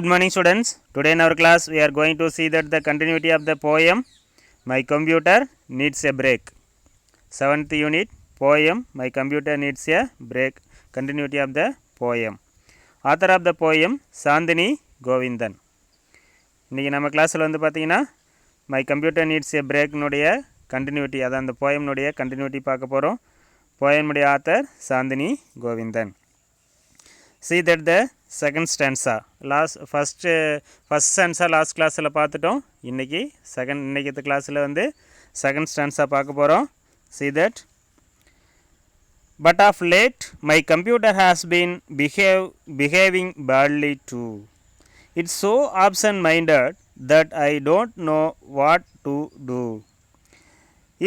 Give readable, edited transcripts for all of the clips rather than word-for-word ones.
Good morning students. Today in our class we are going to see that the continuity of the poem My Computer Needs a Break. 7th unit poem My Computer Needs a Break. Continuity of the poem. Author of the poem Sandini Govindan. இன்றைக்கி நம்ம கிளாஸில் வந்து பார்த்திங்கன்னா my computer needs a பிரேக்னுடைய continuity, அதான் அந்த போயம்னுடைய continuity பார்க்க போகிறோம். போயமுடைய author Chandini Govindan. See that the second stanza first stanza last classல பார்த்துட்டோம். இன்னைக்கு இன்னைக்கு கிளாஸில் வந்து second stanza பார்க்க போகிறோம். See that but of late my computer has been behaving badly too. It's so absent-minded that I don't know what to do.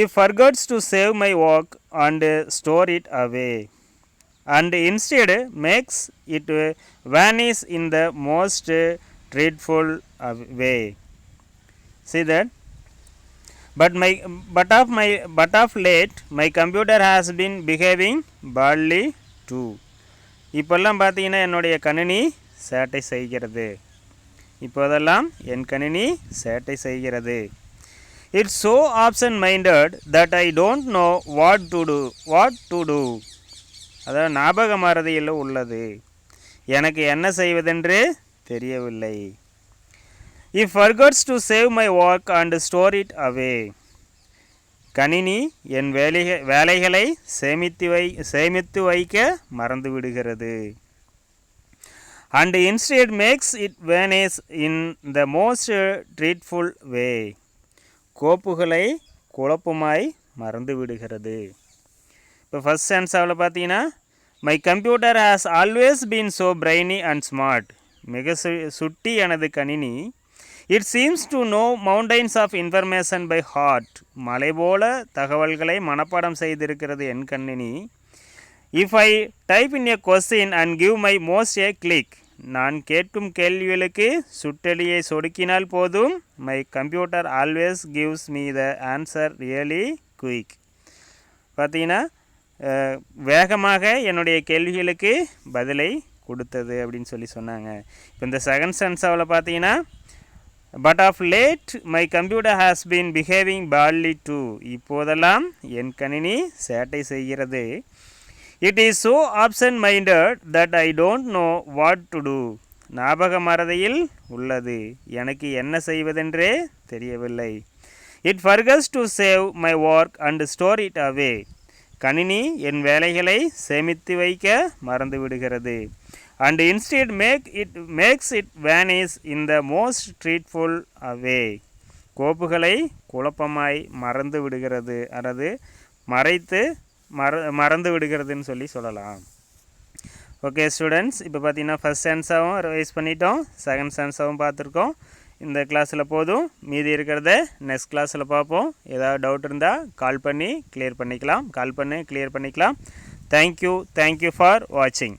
It forgets to save my work and store it away, and instead makes it vanish in the most dreadful way. See that? But of late my computer has been behaving badly too. இப்போல்லாம் பார்த்தீங்கன்னா என்னுடைய கணினி சேட்டை செய்கிறது. இப்போதெல்லாம் என் கணினி சேட்டை செய்கிறது. It's so absent-minded that I don't know what to do. அதாவது ஞாபக மறதியில் உள்ளது, எனக்கு என்ன செய்வதென்று தெரியவில்லை. It forgets to save my work and store it away. கணினி என் வேலைகளை சேமித்து வைக்க மறந்து விடுகிறது. And instead makes it vanish in the most dreadful way. கோப்புகளை குழப்பமாய் மறந்து விடுகிறது. இப்போ ஃபஸ்ட் ஸ்டான்ஸாவில் பார்த்தீங்கன்னா my computer has always been so brainy and smart. மிக சுட்டி எனது கணினி. It seems to know mountains of information by heart. மலை போல தகவல்களை மனப்பாடம் செய்திருக்கிறது என் கணினி. If I type in a question and give my mouse a click. நான் கேட்கும் கேள்விகளுக்கு சுட்டெலியை சொடுக்கினால் போதும், my computer always gives me the answer really quick. பார்த்தீங்கன்னா வேகமாக என்னுடைய கேள்விகளுக்கு பதிலை கொடுத்தது அப்படின்னு சொல்லி சொன்னாங்க. இப்போ இந்த செகண்ட் ஸ்டான்ஸாவில் பார்த்தீங்கன்னா but of late my computer has been behaving badly too. இப்போதெல்லாம் என் கணினி சேட்டை செய்கிறது. It is so absent minded that I don't know what to do. ஞாபக மறதியில் உள்ளது, எனக்கு என்ன செய்வதென்றே தெரியவில்லை. It forgets to save my work and store it away. கணினி என் வேலைகளை சேமித்து வைக்க மறந்து விடுகிறது. And instead makes it vanish in the most dreadful away. கோப்புகளை குழப்பமாய் மறந்து விடுகிறது, அல்லது மறந்து விடுகிறதுன்னு சொல்லலாம். ஓகே ஸ்டூடெண்ட்ஸ், இப்போ பார்த்தீங்கன்னா ஃபஸ்ட் ஸ்டான்ஸாகவும் ரிவைஸ் பண்ணிட்டோம், செகண்ட் ஸ்டான்ஸாகவும் பார்த்துருக்கோம். இந்த கிளாஸில் போதும், மீதி இருக்கிறத நெக்ஸ்ட் கிளாஸில் பார்ப்போம். ஏதாவது டவுட் இருந்தால் கால் பண்ணி கிளியர் பண்ணிக்கலாம். தேங்க்யூ ஃபார் வாட்சிங்.